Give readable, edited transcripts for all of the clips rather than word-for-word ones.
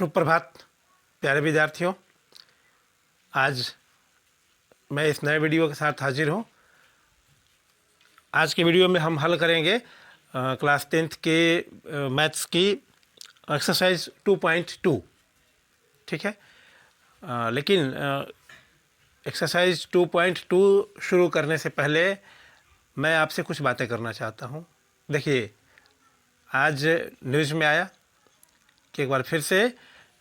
शुभ प्रभात प्यारे विद्यार्थियों। आज मैं इस नए वीडियो के साथ हाजिर हूँ। आज के वीडियो में हम हल करेंगे क्लास 10th के मैथ्स की एक्सरसाइज 2.2। ठीक है, लेकिन एक्सरसाइज 2.2 शुरू करने से पहले मैं आपसे कुछ बातें करना चाहता हूँ। देखिए, आज न्यूज़ में आया कि एक बार फिर से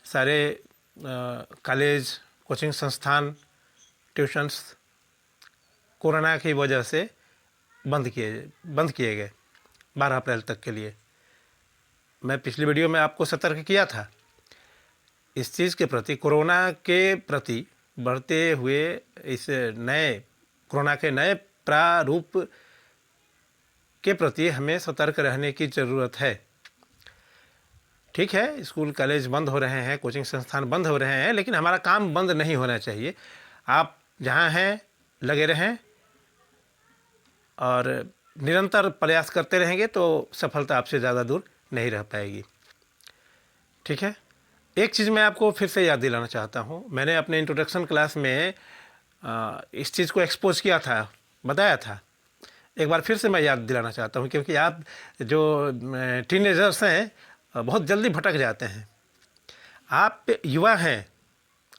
सारे कॉलेज, कोचिंग संस्थान, ट्यूशन्स कोरोना की वजह से बंद किए गए 12 अप्रैल तक के लिए। मैं पिछली वीडियो में आपको सतर्क किया था इस चीज़ के प्रति, कोरोना के प्रति बढ़ते हुए इस नए कोरोना के नए प्रारूप के प्रति हमें सतर्क रहने की ज़रूरत है। ठीक है, स्कूल कॉलेज बंद हो रहे हैं, कोचिंग संस्थान बंद हो रहे हैं, लेकिन हमारा काम बंद नहीं होना चाहिए। आप जहाँ हैं लगे रहें और निरंतर प्रयास करते रहेंगे तो सफलता आपसे ज़्यादा दूर नहीं रह पाएगी। ठीक है, एक चीज़ मैं आपको फिर से याद दिलाना चाहता हूँ। मैंने अपने इंट्रोडक्शन क्लास में इस चीज़ को एक्सपोज किया था, बताया था। एक बार फिर से मैं याद दिलाना चाहता हूँ, क्योंकि आप जो टीनेजर्स हैं बहुत जल्दी भटक जाते हैं। आप युवा हैं,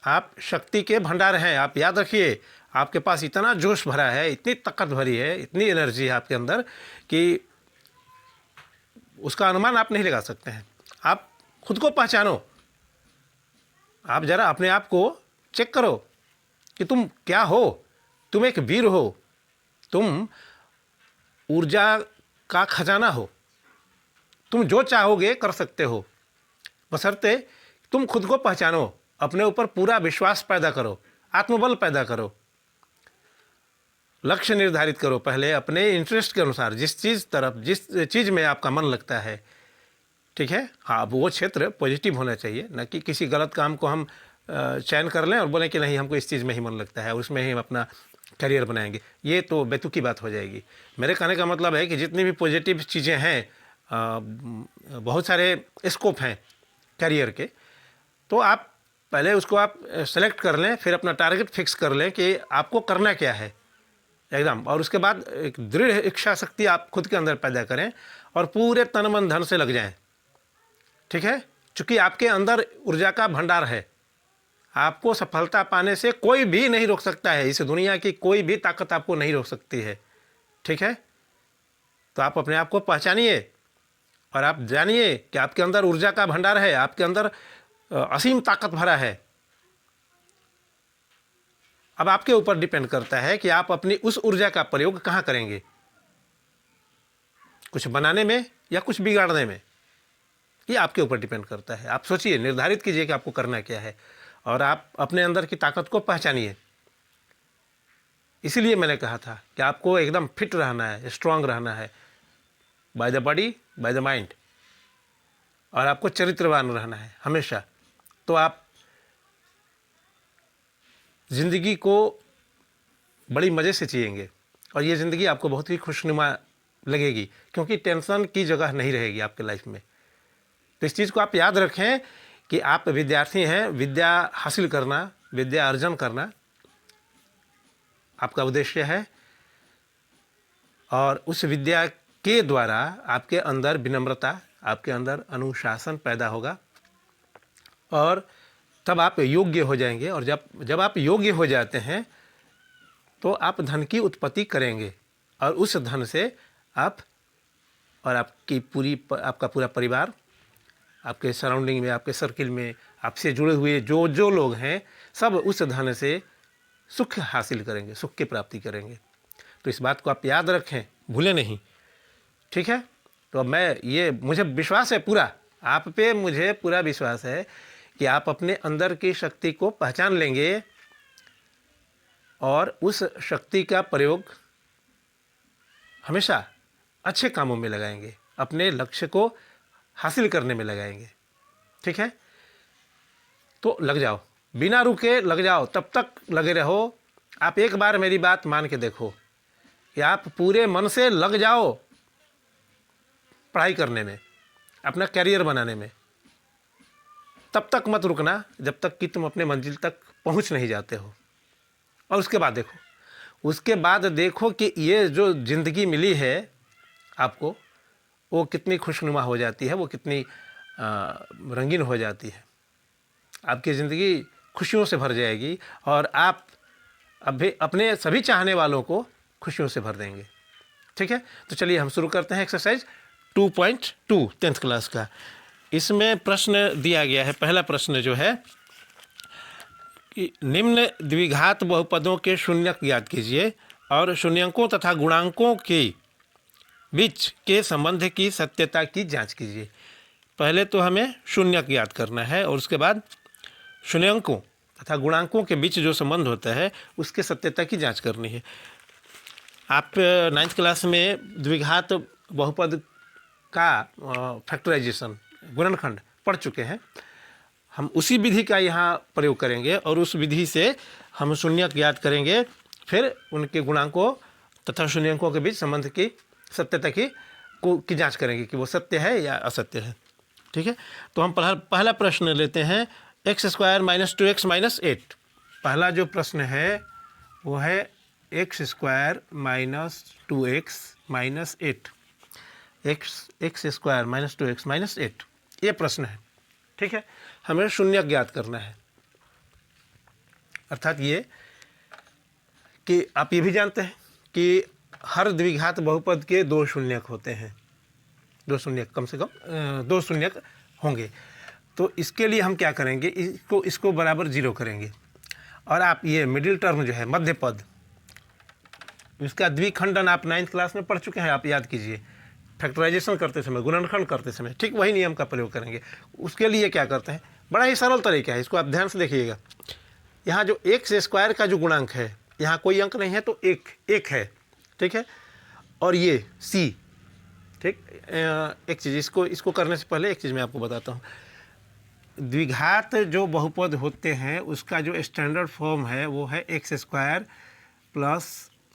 आप शक्ति के भंडार हैं। आप याद रखिए, आपके पास इतना जोश भरा है, इतनी ताकत भरी है, इतनी एनर्जी है आपके अंदर कि उसका अनुमान आप नहीं लगा सकते हैं। आप खुद को पहचानो, आप ज़रा अपने आप को चेक करो कि तुम क्या हो। तुम एक वीर हो, तुम ऊर्जा का खजाना हो, तुम जो चाहोगे कर सकते हो, बशर्ते तुम खुद को पहचानो, अपने ऊपर पूरा विश्वास पैदा करो, आत्मबल पैदा करो, लक्ष्य निर्धारित करो पहले अपने इंटरेस्ट के अनुसार, जिस चीज़ में आपका मन लगता है। ठीक है, हाँ, वो क्षेत्र पॉजिटिव होना चाहिए, न कि किसी गलत काम को हम चयन कर लें और बोलें कि नहीं, हमको इस चीज़ में ही मन लगता है और उसमें ही हम अपना करियर बनाएंगे। ये तो बेतुकी बात हो जाएगी। मेरे कहने का मतलब है कि जितनी भी पॉजिटिव चीज़ें हैं, बहुत सारे स्कोप हैं करियर के, तो आप पहले उसको आप सेलेक्ट कर लें, फिर अपना टारगेट फिक्स कर लें कि आपको करना क्या है एकदम, और उसके बाद एक दृढ़ इच्छा शक्ति आप खुद के अंदर पैदा करें और पूरे तन मन धन से लग जाएं। ठीक है, चूँकि आपके अंदर ऊर्जा का भंडार है, आपको सफलता पाने से कोई भी नहीं रोक सकता है। इस दुनिया की कोई भी ताकत आपको नहीं रोक सकती है। ठीक है, तो आप अपने आप को पहचानिए और आप जानिए कि आपके अंदर ऊर्जा का भंडार है, आपके अंदर असीम ताकत भरा है। अब आपके ऊपर डिपेंड करता है कि आप अपनी उस ऊर्जा का प्रयोग कहाँ करेंगे, कुछ बनाने में या कुछ बिगाड़ने में। ये आपके ऊपर डिपेंड करता है। आप सोचिए, निर्धारित कीजिए कि आपको करना क्या है और आप अपने अंदर की ताकत को पहचानिए। इसीलिए मैंने कहा था कि आपको एकदम फिट रहना है, स्ट्रांग रहना है, by the body by the mind, और आपको चरित्रवान रहना है हमेशा। तो आप ज़िंदगी को बड़ी मज़े से जिएंगे और ये ज़िंदगी आपको बहुत ही खुशनुमा लगेगी, क्योंकि टेंशन की जगह नहीं रहेगी आपके लाइफ में। तो इस चीज़ को आप याद रखें कि आप विद्यार्थी हैं, विद्या हासिल करना, विद्या अर्जन करना आपका उद्देश्य है, और उस विद्या के द्वारा आपके अंदर विनम्रता, आपके अंदर अनुशासन पैदा होगा और तब आप योग्य हो जाएंगे। और जब आप योग्य हो जाते हैं तो आप धन की उत्पत्ति करेंगे और उस धन से आप और आपका पूरा परिवार, आपके सराउंडिंग में, आपके सर्किल में, आपसे जुड़े हुए जो लोग हैं, सब उस धन से सुख हासिल करेंगे, सुख की प्राप्ति करेंगे। तो इस बात को आप याद रखें, भूलें नहीं। ठीक है, तो अब मुझे विश्वास है पूरा, आप पे मुझे पूरा विश्वास है कि आप अपने अंदर की शक्ति को पहचान लेंगे और उस शक्ति का प्रयोग हमेशा अच्छे कामों में लगाएंगे, अपने लक्ष्य को हासिल करने में लगाएंगे। ठीक है, तो लग जाओ, बिना रुके लग जाओ, तब तक लगे रहो। आप एक बार मेरी बात मान के देखो कि आप पूरे मन से लग जाओ पढ़ाई करने में, अपना करियर बनाने में। तब तक मत रुकना जब तक कि तुम अपने मंजिल तक पहुंच नहीं जाते हो। और उसके बाद देखो कि ये जो ज़िंदगी मिली है आपको, वो कितनी खुशनुमा हो जाती है, वो कितनी रंगीन हो जाती है। आपकी ज़िंदगी खुशियों से भर जाएगी और आप अभी अपने सभी चाहने वालों को खुशियों से भर देंगे। ठीक है, तो चलिए हम शुरू करते हैं एक्सरसाइज 2.2 10th क्लास का। इसमें प्रश्न दिया गया है, पहला प्रश्न जो है कि निम्न द्विघात बहुपदों के शून्यक ज्ञात कीजिए और शून्यंकों तथा गुणांकों के बीच के संबंध की सत्यता की जांच कीजिए। पहले तो हमें शून्यक ज्ञात करना है और उसके बाद शून्यंकों तथा गुणांकों के बीच जो संबंध होता है उसके सत्यता की जांच करनी है। आप 9th क्लास में द्विघात बहुपद का फैक्टराइजेशन, गुणनखंड पढ़ चुके हैं। हम उसी विधि का यहाँ प्रयोग करेंगे और उस विधि से हम शून्यक ज्ञात करेंगे, फिर उनके गुणांकों तथा शून्यंकों के बीच संबंध की सत्यता की जांच करेंगे कि वो सत्य है या असत्य है। ठीक है, तो हम पहला प्रश्न लेते हैं x² - 2x - 8। पहला जो प्रश्न है वो है x² - 2x - 8, x² - 2x - 8 ये प्रश्न है। ठीक है, हमें शून्यक ज्ञात करना है। अर्थात ये कि आप ये भी जानते हैं कि हर द्विघात बहुपद के दो शून्यक होते हैं, दो शून्यक, कम से कम दो शून्यक होंगे। तो इसके लिए हम क्या करेंगे, इसको बराबर 0 करेंगे और आप ये मिडिल टर्म जो है मध्य पद, इसका द्विखंडन आप 9th क्लास में पढ़ चुके हैं। आप याद कीजिए, फैक्टराइजेशन करते समय, गुणनखंड करते समय ठीक वही नियम का प्रयोग करेंगे। उसके लिए क्या करते हैं, बड़ा ही सरल तरीका है, इसको आप ध्यान से देखिएगा। यहाँ जो x² का जो गुणांक है, यहाँ कोई अंक नहीं है तो एक है। ठीक है, और ये c, ठीक, एक चीज़, इसको करने से पहले एक चीज़ मैं आपको बताता हूँ। द्विघात जो बहुपद होते हैं उसका जो स्टैंडर्ड फॉर्म है वो है x² +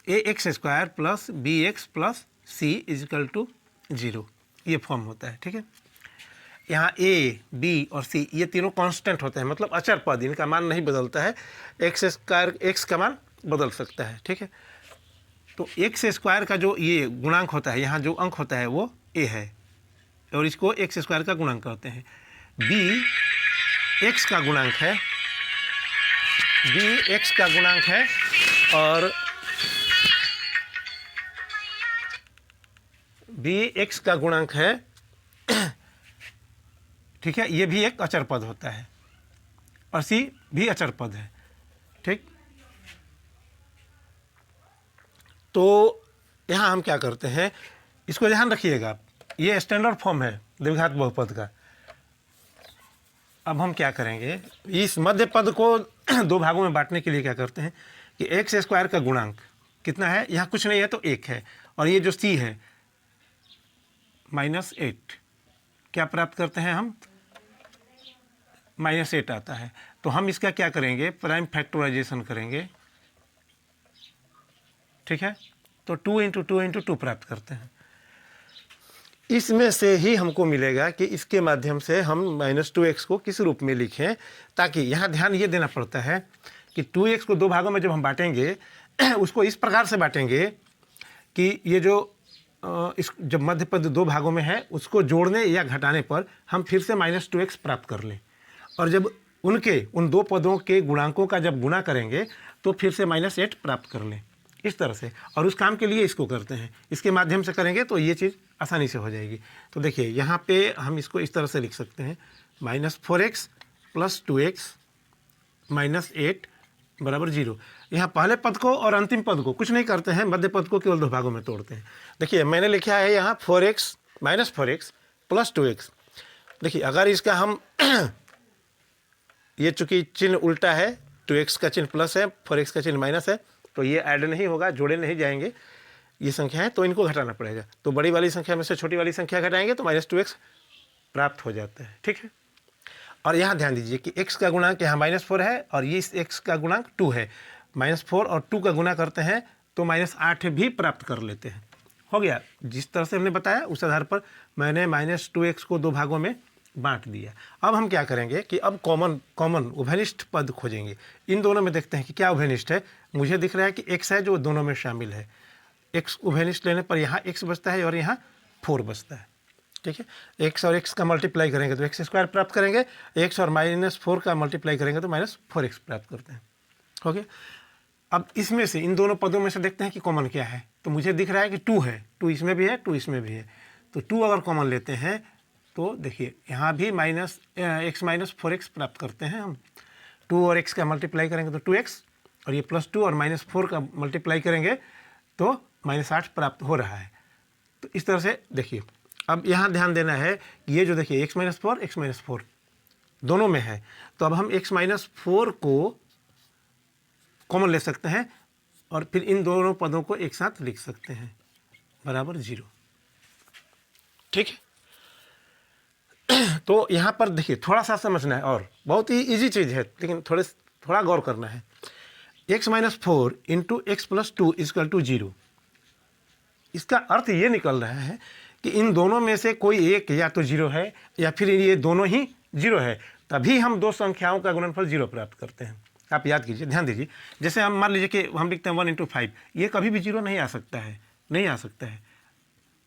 ax² + bx + c = 0, ये फॉर्म होता है। ठीक है, यहाँ a, b और c ये तीनों कांस्टेंट होते हैं, मतलब अचर पद, इनका मान नहीं बदलता है। x का मान बदल सकता है। ठीक है, तो x² का जो ये गुणांक होता है, यहाँ जो अंक होता है वो a है और इसको x² का गुणांक कहते हैं। b x का गुणांक है, b x का गुणांक है और b x का गुणांक है। ठीक है, ये भी एक अचर पद होता है और c भी अचर पद है। ठीक, तो यहाँ हम क्या करते हैं, इसको ध्यान रखिएगा, ये स्टैंडर्ड फॉर्म है द्विघात बहुपद का। अब हम क्या करेंगे, इस मध्य पद को दो भागों में बांटने के लिए क्या करते हैं कि x² का गुणांक कितना है, यहाँ कुछ नहीं है तो 1 है, और ये जो c है -8, क्या प्राप्त करते हैं हम, -8 आता है। तो हम इसका क्या करेंगे, प्राइम फैक्टराइजेशन करेंगे। ठीक है, तो 2 × 2 × 2 प्राप्त करते हैं। इसमें से ही हमको मिलेगा कि इसके माध्यम से हम -2x को किस रूप में लिखें, ताकि यहाँ ध्यान ये देना पड़ता है कि 2x को दो भागों में जब हम बांटेंगे उसको इस प्रकार से बांटेंगे कि ये जो जब मध्य पद दो भागों में है उसको जोड़ने या घटाने पर हम फिर से -2x प्राप्त कर लें, और जब उन दो पदों के गुणांकों का जब गुणा करेंगे तो फिर से -8 प्राप्त कर लें, इस तरह से। और उस काम के लिए इसको करते हैं, इसके माध्यम से करेंगे तो ये चीज़ आसानी से हो जाएगी। तो देखिए यहाँ पे हम इसको इस तरह से लिख सकते हैं, -4x + 2x - 8 = 0। यहाँ पहले पद को और अंतिम पद को कुछ नहीं करते हैं, मध्य पद को केवल दो भागों में तोड़ते हैं। देखिए मैंने लिखा है यहाँ 4x -4x + 2x। देखिए अगर इसका हम ये चूँकि चिन्ह उल्टा है, 2x का चिन्ह प्लस है, 4x का चिन्ह माइनस है, तो ये ऐड नहीं होगा, जोड़े नहीं जाएंगे ये संख्या है, तो इनको घटाना पड़ेगा। तो बड़ी वाली संख्या में से छोटी वाली संख्या घटाएंगे तो -2x प्राप्त हो जाता है। ठीक है, और यहाँ ध्यान दीजिए कि x का गुणांक यहाँ -4 है और ये x का गुणांक 2 है। -4 और 2 का गुणा करते हैं तो -8 भी प्राप्त कर लेते हैं। हो गया, जिस तरह से हमने बताया उस आधार पर मैंने -2x को दो भागों में बांट दिया। अब हम क्या करेंगे कि अब कॉमन उभयनिष्ठ पद खोजेंगे। इन दोनों में देखते हैं कि क्या उभयनिष्ठ है। मुझे दिख रहा है कि x है जो दोनों में शामिल है। x उभयनिष्ठ लेने पर यहाँ x बचता है और यहाँ 4 बचता है। ठीक है, x और x का मल्टीप्लाई करेंगे तो x स्क्वायर प्राप्त करेंगे, x और -4 का मल्टीप्लाई करेंगे तो -4x प्राप्त करते हैं। हो गया। अब इसमें से इन दोनों पदों में से देखते हैं कि कॉमन क्या है। तो मुझे दिख रहा है कि 2 है, 2 इसमें भी है, 2 इसमें भी है। तो 2 अगर कॉमन लेते हैं तो देखिए यहाँ भी x - 4x प्राप्त करते हैं हम। 2 और x का मल्टीप्लाई करेंगे तो 2x, और ये +2 और -4 का मल्टीप्लाई करेंगे तो -8 प्राप्त हो रहा है। तो इस तरह से देखिए, अब यहाँ ध्यान देना है कि ये जो देखिए x - 4 दोनों में है, तो अब हम x - 4 को कॉमन ले सकते हैं और फिर इन दोनों पदों को एक साथ लिख सकते हैं बराबर 0। ठीक है, तो यहाँ पर देखिए थोड़ा सा समझना है, और बहुत ही इजी चीज़ है लेकिन थोड़ा गौर करना है। x - 4 into x + 2 = 0। इसका अर्थ ये निकल रहा है कि इन दोनों में से कोई एक या तो 0 है या फिर ये दोनों ही 0 है, तभी हम दो संख्याओं का गुणनफल 0 प्राप्त करते हैं। आप याद कीजिए, ध्यान दीजिए। जैसे हम मान लीजिए कि हम लिखते हैं 1 × 5, ये कभी भी 0 नहीं आ सकता है, नहीं आ सकता है।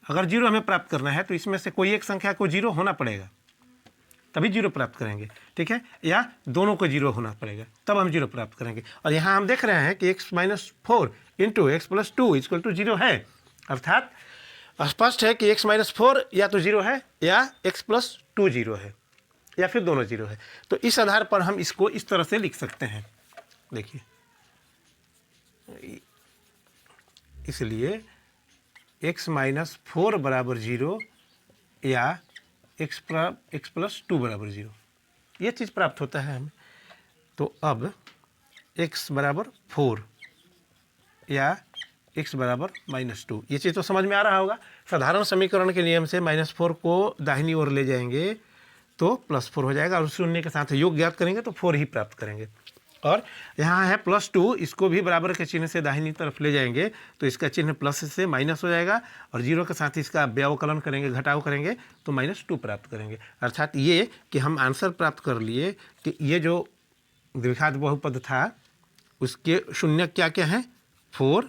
अगर 0 हमें प्राप्त करना है तो इसमें से कोई एक संख्या को 0 होना पड़ेगा, तभी 0 प्राप्त करेंगे। ठीक है, या दोनों को 0 होना पड़ेगा तब हम 0 प्राप्त करेंगे। और यहाँ हम देख रहे हैं कि x - 4 इंटू x + 2 = 0 है, अर्थात स्पष्ट है कि x - 4 या तो 0 है या x + 2 0 है या फिर दोनों 0 है। तो इस आधार पर हम इसको इस तरह से लिख सकते हैं। देखिए, इसलिए x - 4 = 0 या x + 2 = 0, ये चीज़ प्राप्त होता है हमें। तो अब x = 4 या x = -2, ये चीज़ तो समझ में आ रहा होगा। साधारण समीकरण के नियम से -4 को दाहिनी ओर ले जाएंगे तो +4 हो जाएगा, और शून्य के साथ योग ज्ञात करेंगे तो 4 ही प्राप्त करेंगे। और यहाँ है +2, इसको भी बराबर के चिन्ह से दाहिनी तरफ ले जाएंगे तो इसका चिन्ह प्लस से माइनस हो जाएगा, और 0 के साथ इसका व्यवकलन करेंगे, घटाव करेंगे तो -2 प्राप्त करेंगे। अर्थात ये कि हम आंसर प्राप्त कर लिए कि ये जो द्विघात बहुपद था उसके शून्य क्या क्या हैं, 4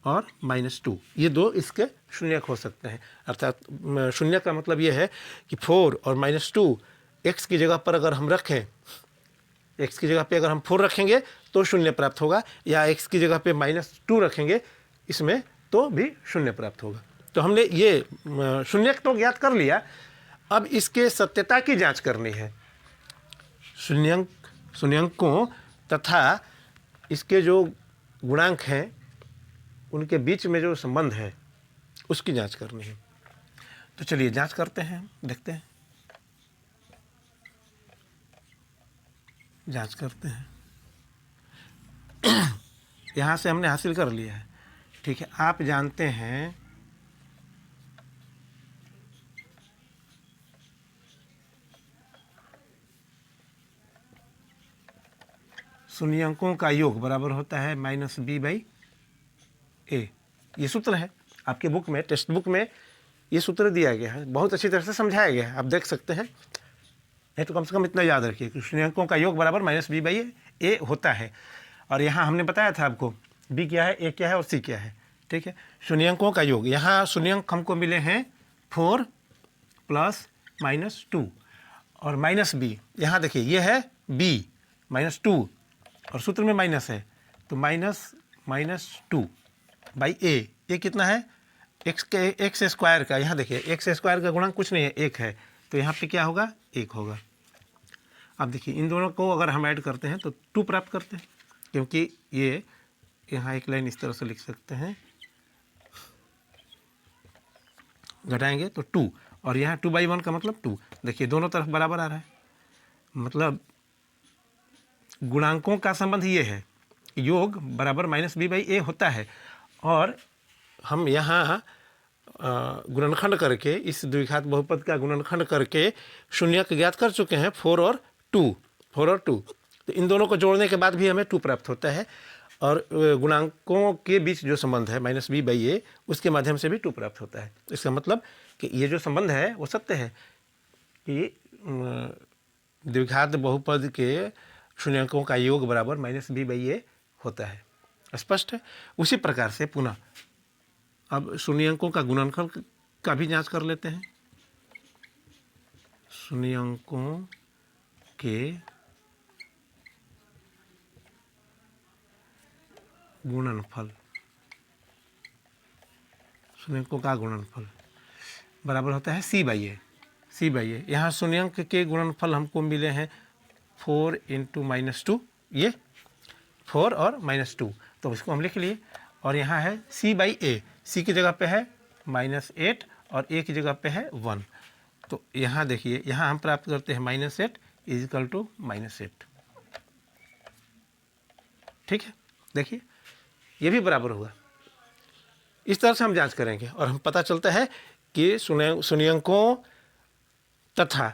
और -2, ये दो इसके शून्यक हो सकते हैं। अर्थात शून्य का मतलब ये है कि 4 और -2 x की जगह पर अगर हम रखें, x की जगह पे अगर हम 4 रखेंगे तो शून्य प्राप्त होगा, या x की जगह पे -2 रखेंगे इसमें तो भी शून्य प्राप्त होगा। तो हमने ये शून्यक तो ज्ञात कर लिया, अब इसके सत्यता की जांच करनी है। शून्यंकों तथा इसके जो गुणांक हैं उनके बीच में जो संबंध है उसकी जांच करनी है। तो चलिए जांच करते हैं, देखते हैं, जांच करते हैं। यहाँ से हमने हासिल कर लिया है। ठीक है, आप जानते हैं शून्यंकों का योग बराबर होता है -b/a। ये सूत्र है आपके बुक में, टेक्स्ट बुक में ये सूत्र दिया गया है, बहुत अच्छी तरह से समझाया गया है, आप देख सकते हैं। नहीं तो कम से कम इतना याद रखिए कि शून्यंकों का योग बराबर -b/a होता है। और यहाँ हमने बताया था आपको b क्या है, a क्या है और c क्या है। ठीक है, शून्यंकों का योग, यहाँ शून्यंक हमको मिले हैं 4 + -2 और -b। यहाँ देखिए ये है b -2 और सूत्र में माइनस है, तो -2/a। ये कितना है, x स्क्वायर का। यहाँ देखिए x स्क्वायर का गुणांक कुछ नहीं है, 1 है, तो यहाँ पे क्या होगा, 1 होगा। अब देखिए इन दोनों को अगर हम ऐड करते हैं तो 2 प्राप्त करते हैं, क्योंकि ये यहाँ एक लाइन इस तरह से लिख सकते हैं, घटाएंगे तो 2, और यहाँ 2/1 का मतलब 2। देखिए दोनों तरफ बराबर आ रहा है, मतलब गुणांकों का संबंध ये है, योग बराबर -b/a होता है। और हम यहाँ गुणनखंड करके, इस द्विघात बहुपद का गुणनखंड करके शून्यक ज्ञात कर चुके हैं, 4 और 2। तो इन दोनों को जोड़ने के बाद भी हमें 2 प्राप्त होता है, और गुणांकों के बीच जो संबंध है -b/a उसके माध्यम से भी 2 प्राप्त होता है। इसका मतलब कि ये जो संबंध है वो सत्य है। कि द्विघात बहुपद के शून्यंकों का योग बराबर -b/a होता है। स्पष्ट है। उसी प्रकार से पुनः अब शून्यंकों का गुणनफल का भी जांच कर लेते हैं। शून्यंकों के गुणनफल, शून्यंकों का गुणनफल बराबर होता है c/a। यहाँ शून्यंक के गुणनफल हमको मिले हैं 4 × -2, ये 4 और -2, तो इसको हम लिख लिए। और यहाँ है c/a, c की जगह पे है -8 और a की जगह पे है 1। तो यहाँ देखिए, यहाँ हम प्राप्त करते हैं -8 = -8। ठीक है, देखिए ये भी बराबर होगा। इस तरह से हम जांच करेंगे और हम पता चलता है कि शून्यंकों तथा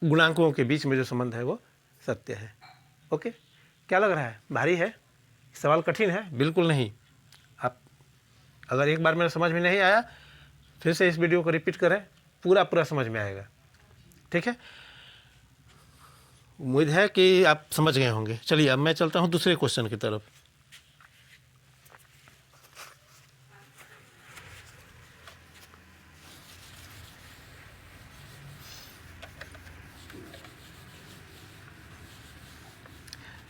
गुणांकों के बीच में जो संबंध है वो सत्य है। ओके, क्या लग रहा है? भारी है? सवाल कठिन है? बिल्कुल नहीं। आप अगर एक बार मेरे समझ में नहीं आया, फिर से इस वीडियो को रिपीट करें, पूरा समझ में आएगा। ठीक है, उम्मीद है कि आप समझ गए होंगे। चलिए अब मैं चलता हूँ दूसरे क्वेश्चन की तरफ।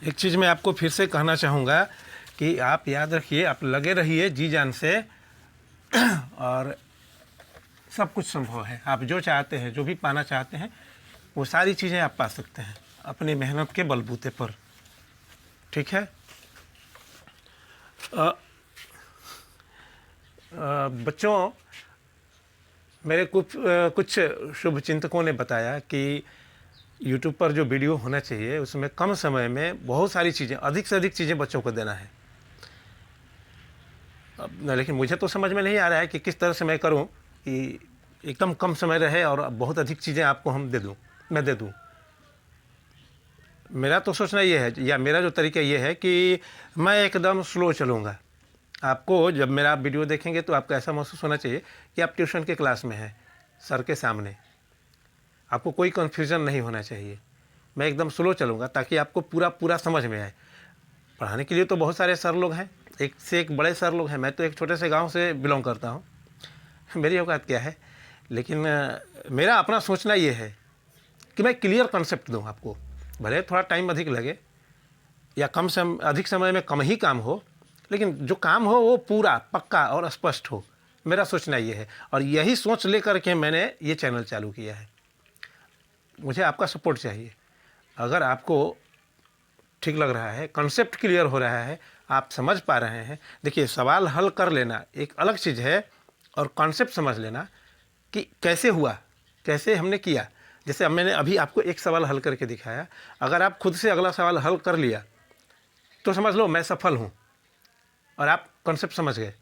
एक चीज़ मैं आपको फिर से कहना चाहूँगा कि आप याद रखिए, आप लगे रहिए जी जान से, और सब कुछ संभव है। आप जो चाहते हैं, जो भी पाना चाहते हैं, वो सारी चीज़ें आप पा सकते हैं अपनी मेहनत के बलबूते पर। ठीक है, बच्चों, मेरे कुछ शुभ चिंतकों ने बताया कि YouTube पर जो वीडियो होना चाहिए उसमें कम समय में बहुत सारी चीज़ें, अधिक से अधिक चीज़ें बच्चों को देना है। अब लेकिन मुझे तो समझ में नहीं आ रहा है कि किस तरह से मैं करूं कि एकदम कम समय रहे और बहुत अधिक चीज़ें आपको मैं दे दूं। मेरा तो सोचना ये है, या मेरा जो तरीका ये है कि मैं एकदम स्लो चलूँगा। आपको जब मेरा वीडियो देखेंगे तो आपको ऐसा महसूस होना चाहिए कि आप ट्यूशन के क्लास में हैं, सर के सामने। आपको कोई कन्फ्यूज़न नहीं होना चाहिए। मैं एकदम स्लो चलूँगा ताकि आपको पूरा समझ में आए। पढ़ाने के लिए तो बहुत सारे सर लोग हैं, एक से एक बड़े सर लोग हैं। मैं तो एक छोटे से गांव से बिलोंग करता हूँ, मेरी औकात क्या है। लेकिन मेरा अपना सोचना ये है कि मैं क्लियर कॉन्सेप्ट दूँ आपको। भले थोड़ा टाइम अधिक लगे या अधिक समय में कम ही काम हो, लेकिन जो काम हो वो पूरा पक्का और स्पष्ट हो। मेरा सोचना ये है, और यही सोच लेकर के मैंने ये चैनल चालू किया है। मुझे आपका सपोर्ट चाहिए। अगर आपको ठीक लग रहा है, कॉन्सेप्ट क्लियर हो रहा है, आप समझ पा रहे हैं। देखिए, सवाल हल कर लेना एक अलग चीज़ है, और कॉन्सेप्ट समझ लेना कि कैसे हुआ, कैसे हमने किया। जैसे अब मैंने अभी आपको एक सवाल हल करके दिखाया, अगर आप खुद से अगला सवाल हल कर लिया तो समझ लो मैं सफल हूँ और आप कॉन्सेप्ट समझ गए।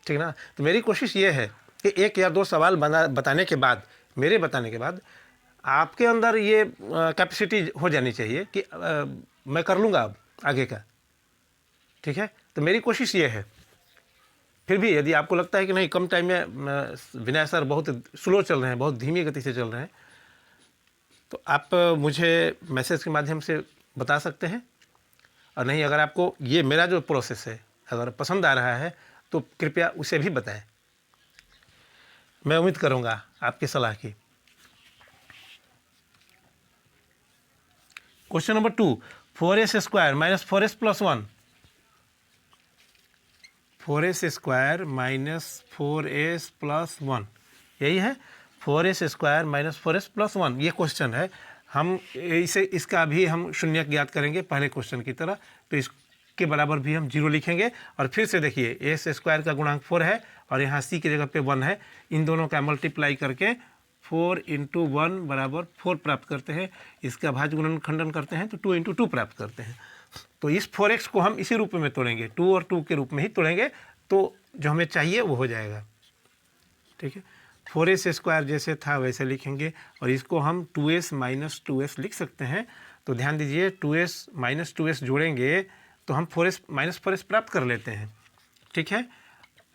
ठीक ना? तो मेरी कोशिश ये है कि एक या दो सवाल बताने के बाद, मेरे बताने के बाद, आपके अंदर ये कैपेसिटी हो जानी चाहिए कि मैं कर लूँगा अब आगे का। ठीक है, तो मेरी कोशिश ये है। फिर भी यदि आपको लगता है कि नहीं, कम टाइम में विनय सर बहुत स्लो चल रहे हैं, बहुत धीमी गति से चल रहे हैं, तो आप मुझे मैसेज के माध्यम से बता सकते हैं। और नहीं, अगर आपको ये मेरा जो प्रोसेस है अगर पसंद आ रहा है तो कृपया उसे भी बताएं। मैं उम्मीद करूँगा आपकी सलाह की। Question number 2, 4s² - 4s + 1। 4s² - 4s + 1, यही है 4s² - 4s + 1। ये क्वेश्चन है। हम इसका भी हम शून्य ज्ञात करेंगे पहले क्वेश्चन की तरह। तो इसके बराबर भी हम 0 लिखेंगे। और फिर से देखिए, s² का गुणांक 4 है और यहाँ c की जगह पे 1 है। इन दोनों का मल्टीप्लाई करके 4 × 1 = 4 प्राप्त करते हैं। इसका भाज्य गुणन खंडन करते हैं तो 2 × 2 प्राप्त करते हैं। तो इस 4x को हम इसी रूप में तोड़ेंगे, 2 और 2 के रूप में ही तोड़ेंगे, तो जो हमें चाहिए वो हो जाएगा। ठीक है, 4s² जैसे था वैसे लिखेंगे, और इसको हम 2s - 2s लिख सकते हैं। तो ध्यान दीजिए, 2s - 2s जोड़ेंगे तो हम 4s - 4s प्राप्त कर लेते हैं। ठीक है,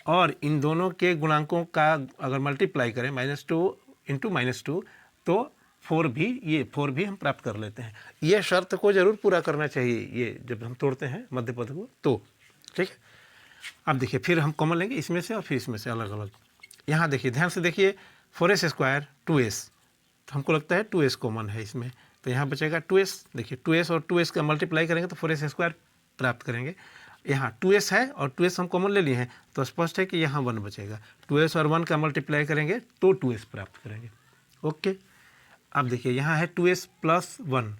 और इन दोनों के गुणांकों का अगर मल्टीप्लाई करें, -2 × -2 तो 4 भी हम प्राप्त कर लेते हैं। ये शर्त को ज़रूर पूरा करना चाहिए ये जब हम तोड़ते हैं मध्य पद को, तो ठीक है। अब देखिए फिर हम कॉमन लेंगे इसमें से और फिर इसमें से अलग अलग। यहाँ देखिए ध्यान से देखिए 4s स्क्वायर 2s, तो हमको लगता है 2s कॉमन है इसमें, तो यहाँ बचेगा 2s। देखिए 2s और 2s का मल्टीप्लाई करेंगे तो 4s स्क्वायर प्राप्त करेंगे। यहाँ 2s है और 2s हम कॉमन ले लिए हैं, तो स्पष्ट है कि यहाँ 1 बचेगा। 2s और 1 का मल्टीप्लाई करेंगे तो 2s प्राप्त करेंगे। ओके, अब देखिए यहाँ है 2s प्लस 1,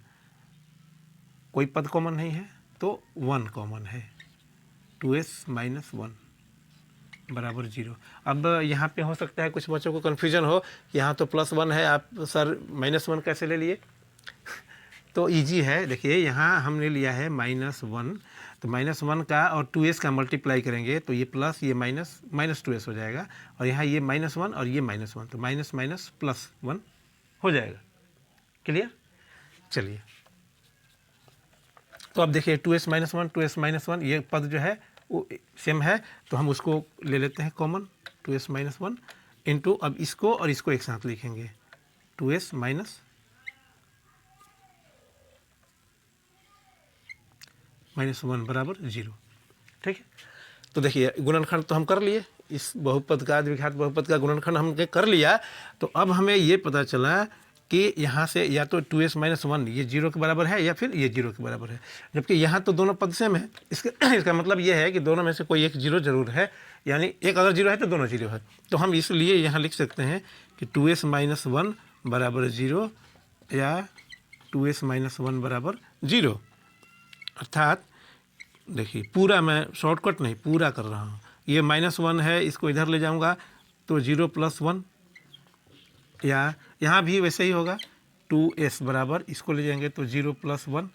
कोई पद कॉमन नहीं है तो 1 कॉमन है। 2s माइनस 1 बराबर 0। अब यहाँ पे हो सकता है कुछ बच्चों को कन्फ्यूजन हो कि यहाँ तो +1 है, आप सर -1 कैसे ले लिए? तो इजी है, देखिए यहाँ हमने लिया है -1, तो -1 का और 2s का मल्टीप्लाई करेंगे तो ये प्लस ये माइनस, -2s हो जाएगा, और यहाँ ये -1 और ये -1, तो माइनस माइनस +1 हो जाएगा। क्लियर? चलिए, तो अब देखिए 2s -1 2s -1 ये पद जो है वो सेम है, तो हम उसको ले लेते हैं कॉमन। 2s -1 इंटू, अब इसको और इसको एक साथ लिखेंगे 2s -1 बराबर 0। ठीक है, तो देखिए गुणनखंड तो हम कर लिए, इस बहुपद का द्विघात बहुपद का गुणनखंड हमने कर लिया। तो अब हमें ये पता चला कि यहाँ से या तो 2s -1 ये 0 के बराबर है या फिर ये 0 के बराबर है, जबकि यहाँ तो दोनों पद सेम है। इसका मतलब ये है कि दोनों में से कोई एक 0 जरूर है, यानी एक अगर 0 है तो दोनों 0 है। तो हम इसलिए यहाँ लिख सकते हैं कि 2s -1 बराबर 0 या 2s -1 बराबर 0। अर्थात देखिए पूरा, मैं शॉर्टकट नहीं पूरा कर रहा हूँ। ये -1 है, इसको इधर ले जाऊँगा तो 0 + 1, या यहाँ भी वैसे ही होगा 2s बराबर, इसको ले जाएंगे तो 0 + 1।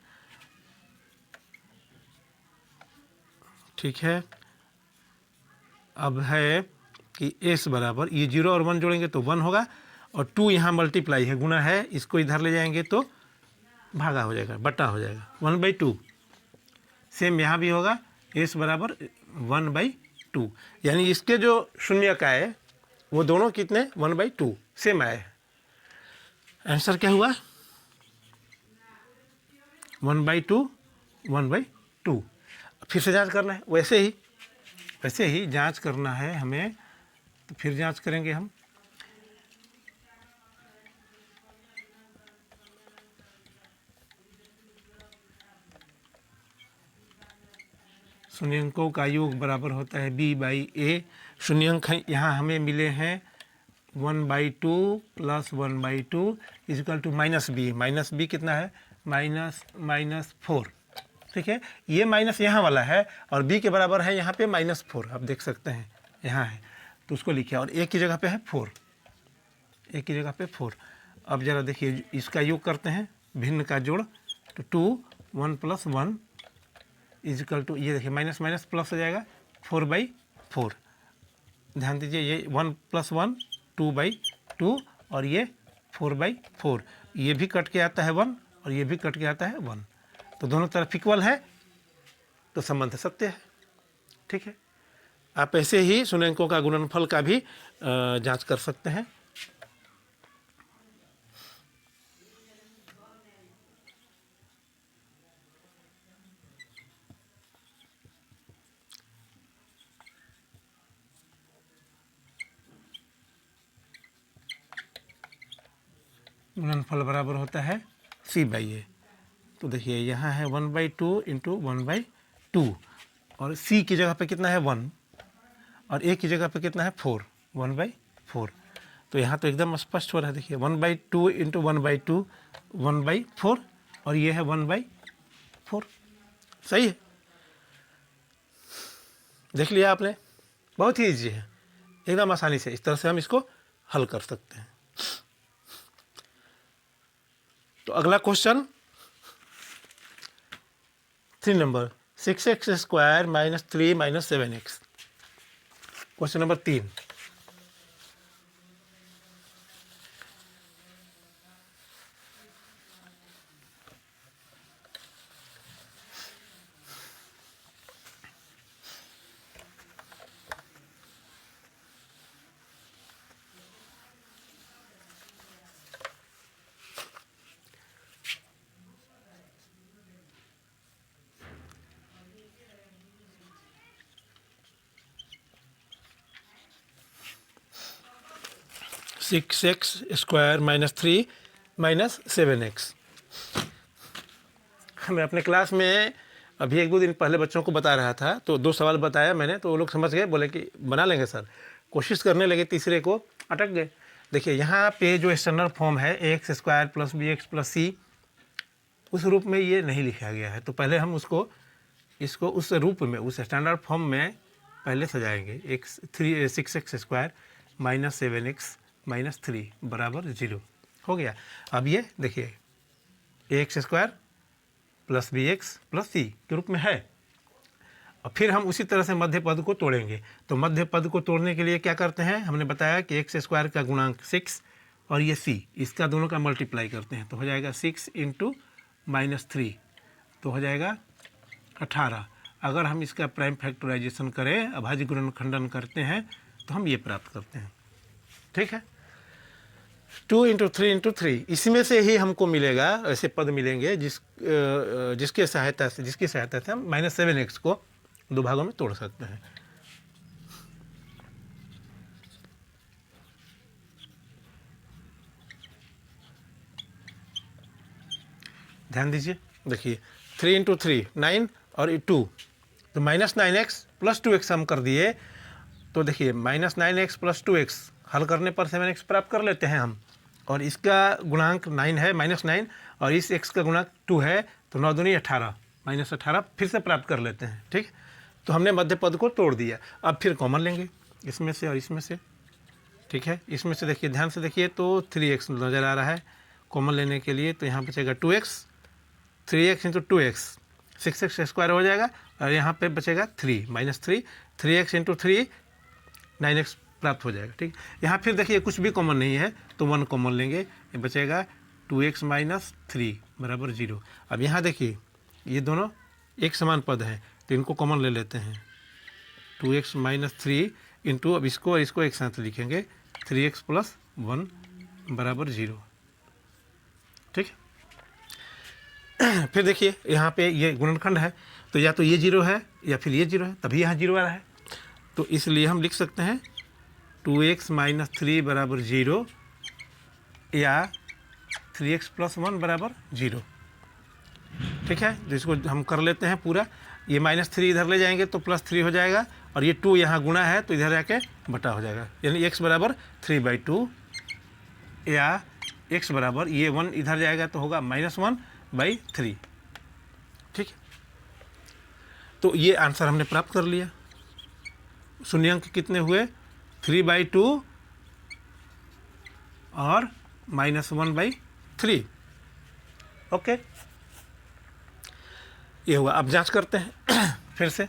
ठीक है, अब है कि s बराबर, ये 0 और 1 जोड़ेंगे तो 1 होगा, और 2 यहाँ मल्टीप्लाई है, गुना है, इसको इधर ले जाएंगे तो भागा हो जाएगा, बटा हो जाएगा 1/2। सेम यहाँ भी होगा, s बराबर 1/2, यानी इसके जो शून्य का है वो दोनों कितने 1/2 सेम आए। आंसर क्या हुआ? 1/2 1/2। फिर से जांच करना है, वैसे ही जांच करना है हमें, तो फिर जांच करेंगे हम। शून्यंकों का योग बराबर होता है b/a। शून्यंक यहाँ हमें मिले हैं 1/2 + 1/2 = -b कितना है? -4। ठीक है, ये माइनस यहाँ वाला है और b के बराबर है यहाँ पे -4, आप देख सकते हैं यहाँ है, तो उसको लिखिए, और a की जगह पे है 4, a की जगह पे 4। अब ज़रा देखिए इसका योग करते हैं, भिन्न का जोड़, तो 2 1 + 1 = ये देखिए माइनस माइनस प्लस हो जाएगा 4/4। ध्यान दीजिए, ये 1 + 1 2/2 और ये 4/4, ये भी कट के आता है 1 और ये भी कट के आता है 1, तो दोनों तरफ इक्वल है, तो संबंध सत्य है। ठीक है, आप ऐसे ही शून्यंकों का गुणनफल का भी जांच कर सकते हैं। गुणनफल बराबर होता है c/a। तो देखिए यहाँ है 1/2 × 1/2, और c की जगह पे कितना है 1 और a की जगह पे कितना है 4, 1/4। तो यहाँ तो एकदम स्पष्ट हो रहा है, देखिए 1/2 × 1/2 1/4, और ये है 1/4। सही है, देख लिया आपने, बहुत ही ईजी है, एकदम आसानी से इस तरह से हम इसको हल कर सकते हैं। तो अगला question 3 number, 6x² - 3 - 7x। Question number 3। 6x² minus 3 minus 7x। मैं अपने क्लास में अभी 1-2 दिन पहले बच्चों को बता रहा था, तो 2 सवाल बताया मैंने, तो वो लोग समझ गए, बोले कि बना लेंगे सर। कोशिश करने लगे, तीसरे को अटक गए। देखिए यहाँ पे जो स्टैंडर्ड फॉर्म है ax² + bx + c, उस रूप में ये नहीं लिखा गया है। तो पहले हम इसको उस रूप में, उस स्टैंडर्ड फॉर्म में पहले सजाएंगे। 6x² माइनस 7x माइनस 3 बराबर 0 हो गया। अब ये देखिए ax² + bx + c के रूप में है। और फिर हम उसी तरह से मध्य पद को तोड़ेंगे। तो मध्य पद को तोड़ने के लिए क्या करते हैं, हमने बताया कि x² का गुणांक 6 और ये c, इसका दोनों का मल्टीप्लाई करते हैं, तो हो जाएगा 6 × -3, तो हो जाएगा 18। अगर हम इसका प्राइम फैक्टराइजेशन करें, अभाज्य गुणनखंडन करते हैं, तो हम ये प्राप्त करते हैं। ठीक है, 2 × 3 × 3, इसमें से ही हमको मिलेगा, ऐसे पद मिलेंगे जिसकी सहायता से हम -7x को 2 भागों में तोड़ सकते हैं। ध्यान दीजिए, देखिए 3 × 3 9 और 2, तो -9x + 2x हम कर दिए। तो देखिए -9x + 2x हल करने पर 7x प्राप्त कर लेते हैं हम, और इसका गुणांक 9 है, -9, और इस x का गुणांक 2 है, तो 9 दूनी 18, -18 फिर से प्राप्त कर लेते हैं। ठीक, तो हमने मध्य पद को तोड़ दिया। अब फिर कॉमन लेंगे इसमें से और इसमें से। ठीक है, इसमें से देखिए, ध्यान से देखिए, तो 3x नज़र आ रहा है कॉमन लेने के लिए, तो यहाँ बचेगा 2x, 3x × 2x 6x² हो जाएगा, और यहाँ पे बचेगा 3 -3, 3x × 3 9x प्राप्त हो जाएगा। ठीक, यहाँ फिर देखिए कुछ भी कॉमन नहीं है, तो 1 कॉमन लेंगे, ये बचेगा 2x - 3 बराबर 0। अब यहाँ देखिए ये दोनों एक समान पद हैं, तो इनको कॉमन ले लेते हैं। 2x - 3 इंटू, अब इसको और इसको एक साथ लिखेंगे, 3x + 1 बराबर 0। ठीक, फिर देखिए यहाँ पे ये गुणनखंड है, तो या तो ये 0 है या फिर ये 0 है, तभी यहाँ 0 आ रहा है। तो इसलिए हम लिख सकते हैं 2x - 3 बराबर 0 या 3x + 1 बराबर 0। ठीक है, तो इसको हम कर लेते हैं पूरा। ये -3 इधर ले जाएंगे तो +3 हो जाएगा, और ये 2 यहाँ गुणा है, तो इधर जाके बटा हो जाएगा, यानी x बराबर 3/2, या x बराबर, ये 1 इधर जाएगा तो होगा -1/3। ठीक, तो ये आंसर हमने प्राप्त कर लिया। शून्यांक कितने हुए, 3/2 और -1/3। ओके, ये हुआ। अब जांच करते हैं फिर से।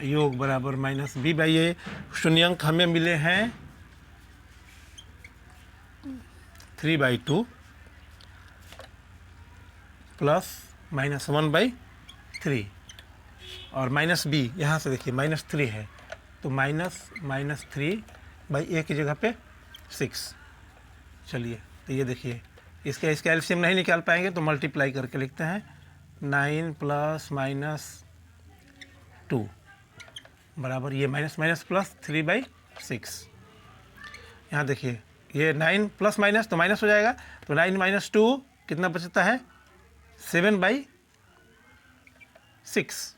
योग बराबर -b/a, शून्यांक हमें मिले हैं 3/2 प्लस -1/3, और -b यहाँ से देखिए -3 है, तो -3/a की जगह पे 6। चलिए, तो ये देखिए, इसका एलसीएम नहीं निकाल पाएंगे तो मल्टीप्लाई करके लिखते हैं, 9 + -2 बराबर ये -+ 3/6। यहाँ देखिए ये 9 + तो माइनस हो जाएगा, तो 9 - 2 कितना बचता है, 7/6।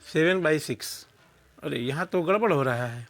7/6। अरे यहाँ तो गड़बड़ हो रहा है।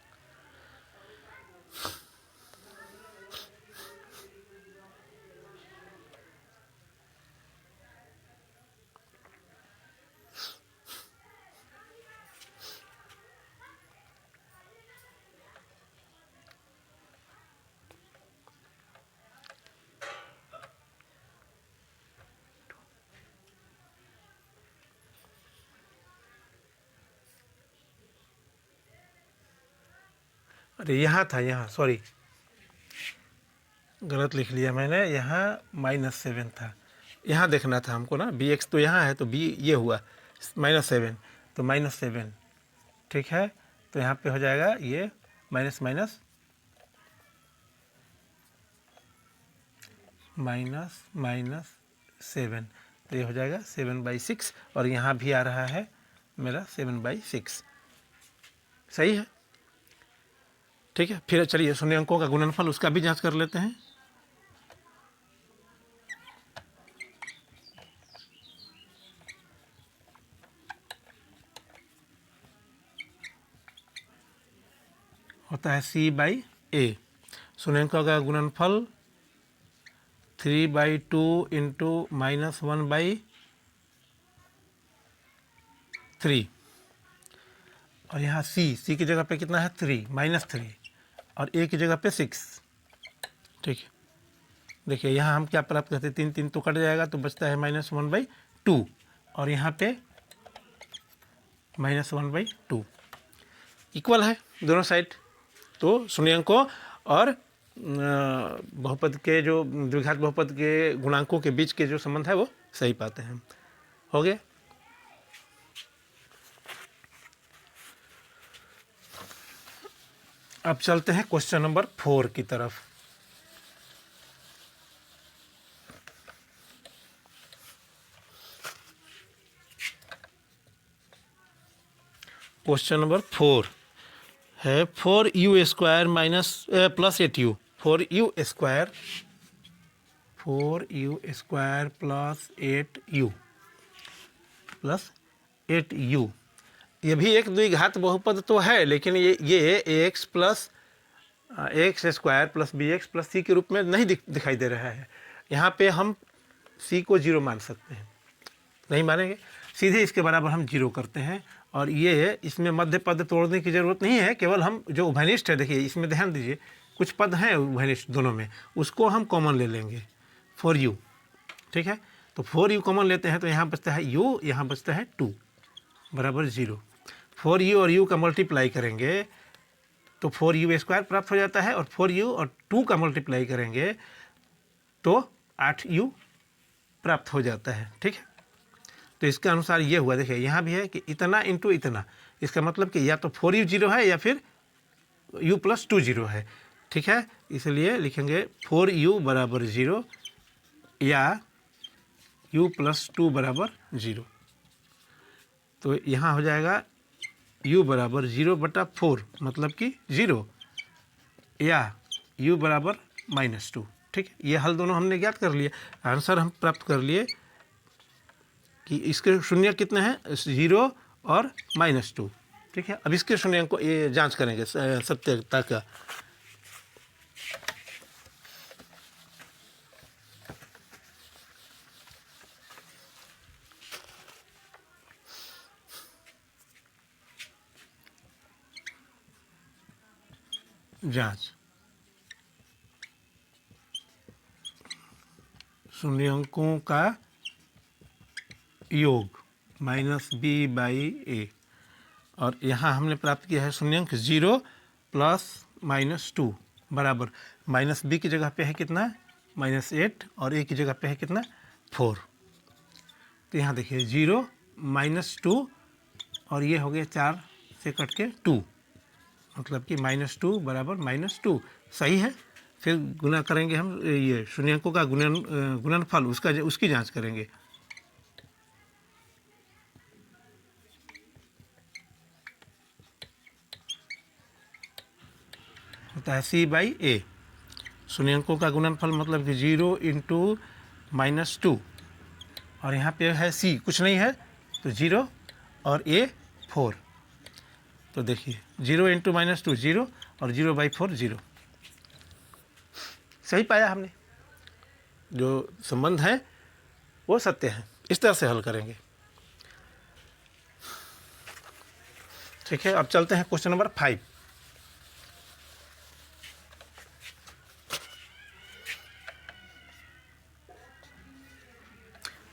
अरे यहाँ था, यहाँ सॉरी, गलत लिख लिया मैंने, यहाँ -7 था, यहाँ देखना था हमको ना, bx तो यहाँ है, तो b ये हुआ -7, तो -7। ठीक है, तो यहाँ पे हो जाएगा ये माइनस माइनस माइनस माइनस 7, तो ये हो जाएगा 7/6 और यहाँ भी आ रहा है मेरा 7/6। सही है, ठीक है। फिर चलिए शून्य अंकों का गुणनफल उसका भी जांच कर लेते हैं। होता है C/A। शून्य अंकों का गुणनफल 3/2 इंटू -1/3 और यहाँ C की जगह पे कितना है 3 -3 और A की जगह पे 6। ठीक है, देखिए यहाँ हम क्या प्राप्त करते हैं, 3 3 तो कट जाएगा तो बचता है -1/2 और यहाँ पे -1/2 इक्वल है दोनों साइड। तो शून्य अंकों और बहुपद के जो द्विघात बहुपद के गुणांकों के बीच के जो संबंध है वो सही पाते हैं। हो गया। अब चलते हैं क्वेश्चन नंबर 4 की तरफ। क्वेश्चन नंबर 4 है 4u² plus 8u। 4u² plus 8u ये भी एक द्विघात बहुपद तो है, लेकिन ये x plus x² plus bx plus c के रूप में नहीं दिखाई दे रहा है। यहाँ पे हम c को 0 मान सकते हैं, नहीं मानेंगे, सीधे इसके बराबर हम 0 करते हैं। और ये इसमें मध्य पद तोड़ने की ज़रूरत नहीं है, केवल हम जो उभयनिष्ठ है, देखिए इसमें ध्यान दीजिए कुछ पद हैं उभयनिष्ठ दोनों में, उसको हम कॉमन ले लेंगे 4u। ठीक है, तो 4u कॉमन लेते हैं तो यहाँ बचता है u, यहाँ बचता है 2 बराबर 0। 4u और u का मल्टीप्लाई करेंगे तो 4u² प्राप्त हो जाता है और 4u और 2 का मल्टीप्लाई करेंगे तो 8u प्राप्त हो जाता है। ठीक है, तो इसके अनुसार ये हुआ। देखिए यहाँ भी है कि इतना इंटू इतना, इसका मतलब कि या तो 4u 0 है या फिर u प्लस 2 0 है। ठीक है, इसलिए लिखेंगे 4u बराबर 0 या u प्लस 2 बराबर 0। तो यहाँ हो जाएगा u बराबर 0/4 मतलब कि 0 या u बराबर -2। ठीक है, ये हल दोनों हमने ज्ञात कर लिए, आंसर हम प्राप्त कर लिए कि इसके शून्य कितने हैं 0 और -2। ठीक है, अब इसके शून्य को ये जांच करेंगे सत्यता का। जांच शून्यंकों का योग -b/a और यहाँ हमने प्राप्त किया है शून्यंक 0 प्लस -2 बराबर -b की जगह पे है कितना -8 और a की जगह पे है कितना 4। तो यहाँ देखिए 0 -2 और ये हो गया 4 से कट के 2 मतलब कि -2 बराबर -2 सही है। फिर गुना करेंगे हम ये शून्यंकों का गुणनफल उसकी जांच करेंगे। होता है C/A। शून्यंकों का गुणनफल मतलब कि 0 इंटू -2 और यहाँ पे है C कुछ नहीं है तो 0 और A 4। तो देखिए 0 इंटू -2 0 और 0/4 0। सही पाया हमने, जो संबंध है वो सत्य है। इस तरह से हल करेंगे। ठीक है, अब चलते हैं क्वेश्चन नंबर 5।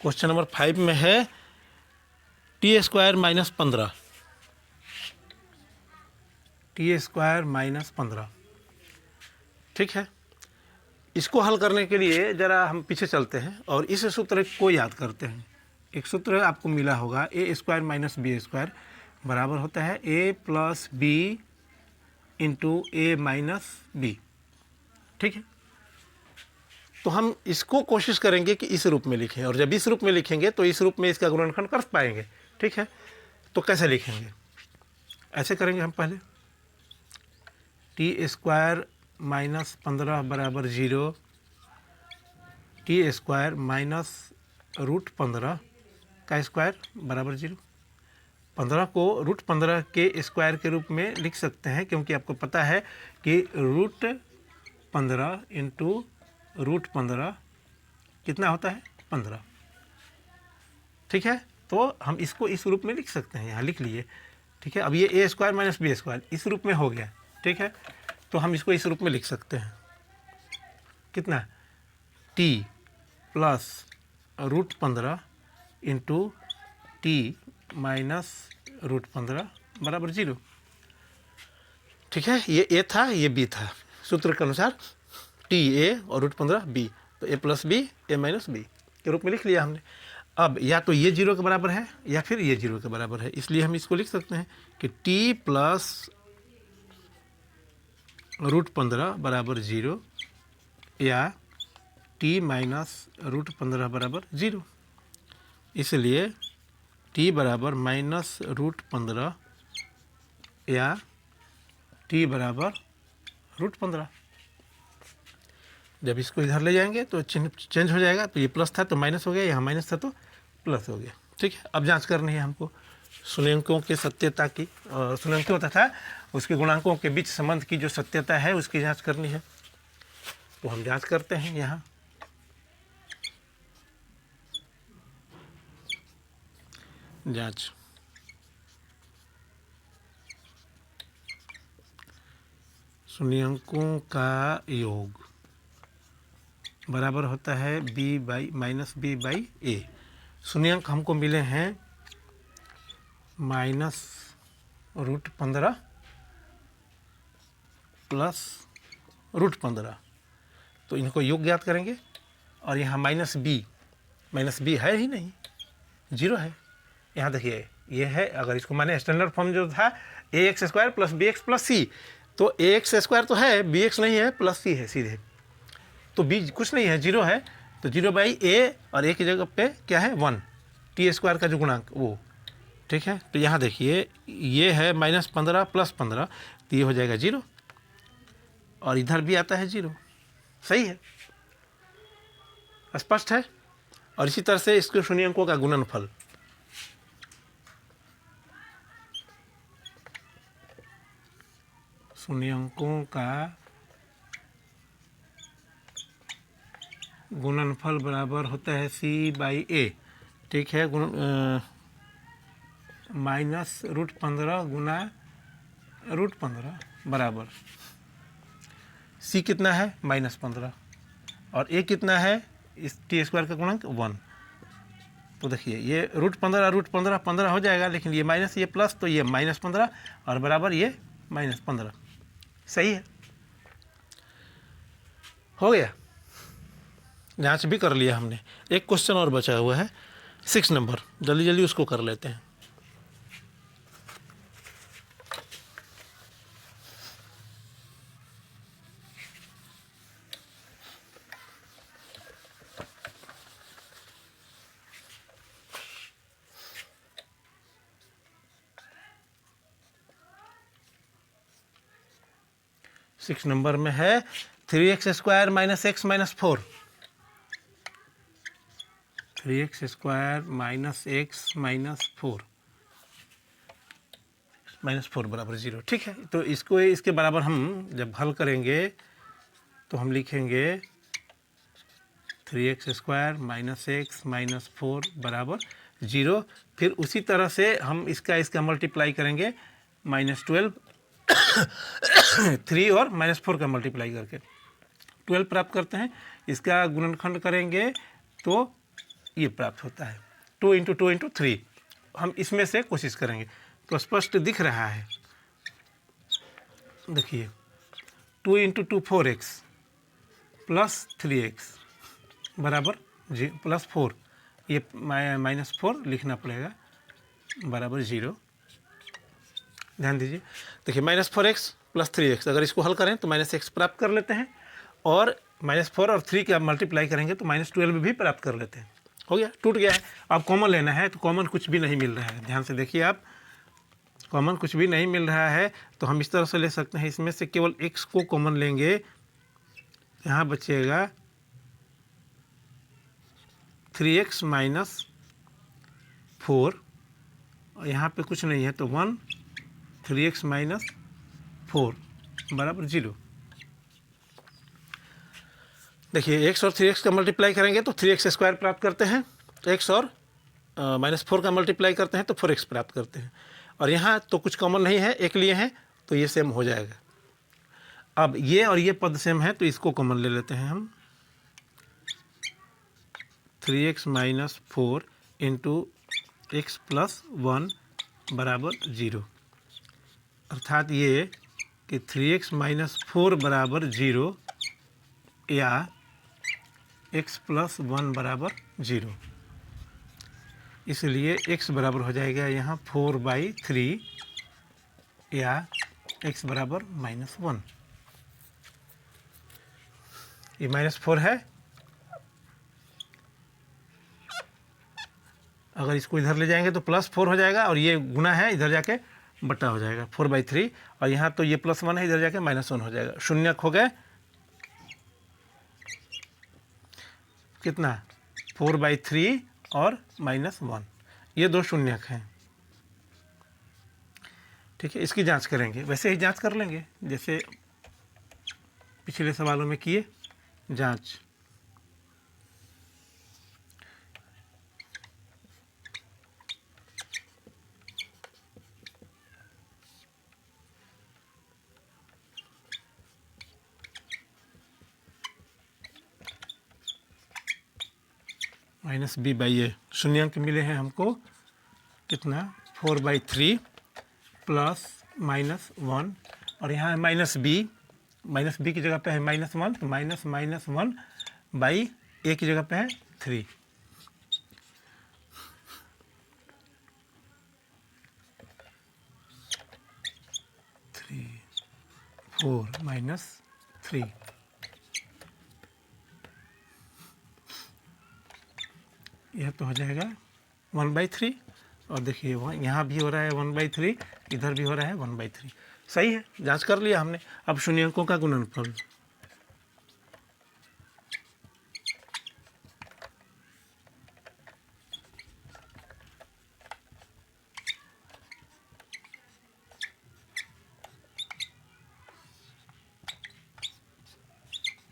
क्वेश्चन नंबर 5 में है t² -15 t²-15। ठीक है, इसको हल करने के लिए ज़रा हम पीछे चलते हैं और इस सूत्र को याद करते हैं। एक सूत्र आपको मिला होगा a² - b² बराबर होता है a plus b into a minus b. ठीक है, तो हम इसको कोशिश करेंगे कि इस रूप में लिखें, और जब इस रूप में लिखेंगे तो इस रूप में इसका गुणनखंड कर पाएंगे। ठीक है, तो कैसे लिखेंगे, ऐसे करेंगे हम पहले टी स्क्वायर माइनस 15 बराबर 0, टी स्क्वायर माइनस रूट 15 का स्क्वायर बराबर 0। 15 को रूट 15 के स्क्वायर के रूप में लिख सकते हैं, क्योंकि आपको पता है कि रूट 15 इंटू रूट 15 कितना होता है 15। ठीक है, तो हम इसको इस रूप में लिख सकते हैं, यहाँ लिख लिए। ठीक है, अब ये ए स्क्वायर माइनस बी स्क्वायर इस रूप में हो गया। ठीक है, तो हम इसको इस रूप में लिख सकते हैं, कितना t plus root 15 into t minus root 15 बराबर 0। ठीक है, ये ए था, ये बी था, सूत्र के अनुसार टी ए और रूट 15 बी, तो ए प्लस बी ए माइनस बी के रूप में लिख लिया हमने। अब या तो ये 0 के बराबर है या फिर ये 0 के बराबर है, इसलिए हम इसको लिख सकते हैं कि टी प्लस रूट 15 बराबर 0 या टी माइनस रूट 15 बराबर 0। इसलिए टी बराबर माइनस रूट 15 या टी बराबर रूट 15। जब इसको इधर ले जाएंगे तो चिन्ह चेंज हो जाएगा, तो ये प्लस था तो माइनस हो गया, यहाँ माइनस था तो प्लस हो गया। ठीक है, अब जांच करनी है हमको शून्यंकों के सत्यता की, और शून्यंकों तथा उसके गुणांकों के बीच संबंध की जो सत्यता है उसकी जांच करनी है। तो हम जांच करते हैं यहाँ। जांच शून्यंकों का योग बराबर होता है B by minus B by A. शून्यंक हमको मिले हैं माइनस रूट 15 प्लस रूट 15, तो इनको योग ज्ञात करेंगे। और यहाँ माइनस बी है ही नहीं, 0 है। यहाँ देखिए ये है, अगर इसको माने स्टैंडर्ड फॉर्म जो था A X square plus B X plus C, तो ए एक्स स्क्वायर तो है, बी एक्स नहीं है, प्लस सी है सीधे, तो बी कुछ नहीं है, 0 है, तो 0 बाई ए, और ए की जगह पे क्या है 1, टी स्क्वायर का जो गुणांक वो। ठीक है, तो यहाँ देखिए ये है माइनस 15 प्लस 15, तो ये हो जाएगा 0, और इधर भी आता है 0। सही है, स्पष्ट है। और इसी तरह से इसके शून्यंकों का गुणनफल, शून्यंकों का गुणनफल बराबर होता है सी बाई ए। ठीक है, माइनस रूट 15 गुना रूट 15 बराबर सी कितना है माइनस 15, और ए कितना है इस टी स्क्वायर का गुणांक 1। तो देखिए ये रूट 15 15 हो जाएगा, लेकिन ये माइनस ये प्लस, तो ये माइनस 15 और बराबर ये माइनस 15। सही है, हो गया, जांच भी कर लिया हमने। एक क्वेश्चन और बचा हुआ है 6 नंबर, जल्दी जल्दी उसको कर लेते हैं। सिक्स नंबर में है 3x square minus x minus 4, 3x square minus x minus 4 बराबर 0। ठीक है, तो इसको इसके बराबर हम जब हल करेंगे तो हम लिखेंगे 3x square minus x minus 4 बराबर 0। फिर उसी तरह से हम इसका मल्टीप्लाई करेंगे -12 3 और -4 का मल्टीप्लाई करके 12 प्राप्त करते हैं। इसका गुणनखंड करेंगे तो ये प्राप्त होता है 2 इंटू 2 इंटू 3। हम इसमें से कोशिश करेंगे तो स्पष्ट दिख रहा है। देखिए 2 इंटू 2 4x प्लस 3x बराबर प्लस 4, ये -4 लिखना पड़ेगा बराबर 0। ध्यान दीजिए, देखिए -4x + 3x, अगर इसको हल करें तो -x प्राप्त कर लेते हैं, और -4 और 3 का मल्टीप्लाई करेंगे तो -12 भी प्राप्त कर लेते हैं। हो गया, टूट गया है। अब कॉमन लेना है, तो कॉमन कुछ भी नहीं मिल रहा है, ध्यान से देखिए आप, कॉमन कुछ भी नहीं मिल रहा है, तो हम इस तरह से ले सकते हैं, इसमें से केवल x को कॉमन लेंगे, यहाँ बचेगा 3x - 4, और यहाँ पे कुछ नहीं है तो 1, 3x - 4 बराबर 0। देखिए x और 3x का मल्टीप्लाई करेंगे तो 3x² प्राप्त करते हैं, x और -4 का मल्टीप्लाई करते हैं तो 4x प्राप्त करते हैं, और यहाँ तो कुछ कॉमन नहीं है, एक लिए हैं तो ये सेम हो जाएगा। अब ये और ये पद सेम है तो इसको कॉमन ले लेते हैं हम, 3x - 4 इंटू x + 1 बराबर 0, अर्थात ये कि 3x - 4 बराबर 0 या x + 1 बराबर 0, इसलिए x बराबर हो जाएगा यहाँ 4/3 या x बराबर -1। ये -4 है, अगर इसको इधर ले जाएंगे तो +4 हो जाएगा, और ये गुना है, इधर जाके बटा हो जाएगा 4/3, और यहाँ तो ये +1 है, इधर जाके -1 हो जाएगा, शून्यक हो गए कितना 4/3 और -1, ये दो शून्यक हैं। ठीक है, इसकी जांच करेंगे, वैसे ही जांच कर लेंगे जैसे पिछले सवालों में किए जांच। -b/a शून्यंक मिले हैं हमको, कितना 4/3 + -1, और यहाँ है -b की जगह पे है -1, तो -1/a की जगह पे है 3। 4 - 3, यह तो हो जाएगा 1/3, और देखिए वहाँ यहाँ भी हो रहा है 1/3, इधर भी हो रहा है 1/3, सही है, जांच कर लिया हमने। अब शून्यंकों का गुणनफल,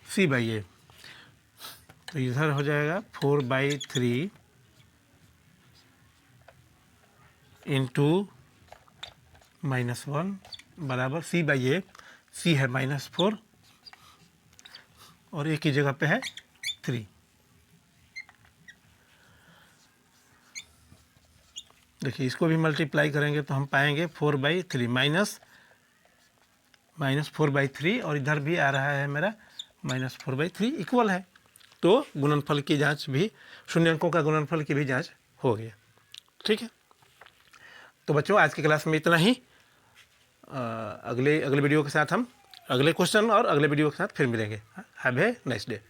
c/a, तो इधर हो जाएगा 4/3 इंटू -1 बराबर c/a, c है -4 और a की जगह पे है 3। देखिए इसको भी मल्टीप्लाई करेंगे तो हम पाएंगे 4/3 -4/3, और इधर भी आ रहा है मेरा -4/3 इक्वल है, तो गुणनफल की जांच भी, शून्यंकों का गुणनफल की भी जांच हो गया। ठीक है, तो बच्चों आज की क्लास में इतना ही। अगले वीडियो के साथ हम अगले क्वेश्चन और अगले वीडियो के साथ फिर मिलेंगे। Have a nice day.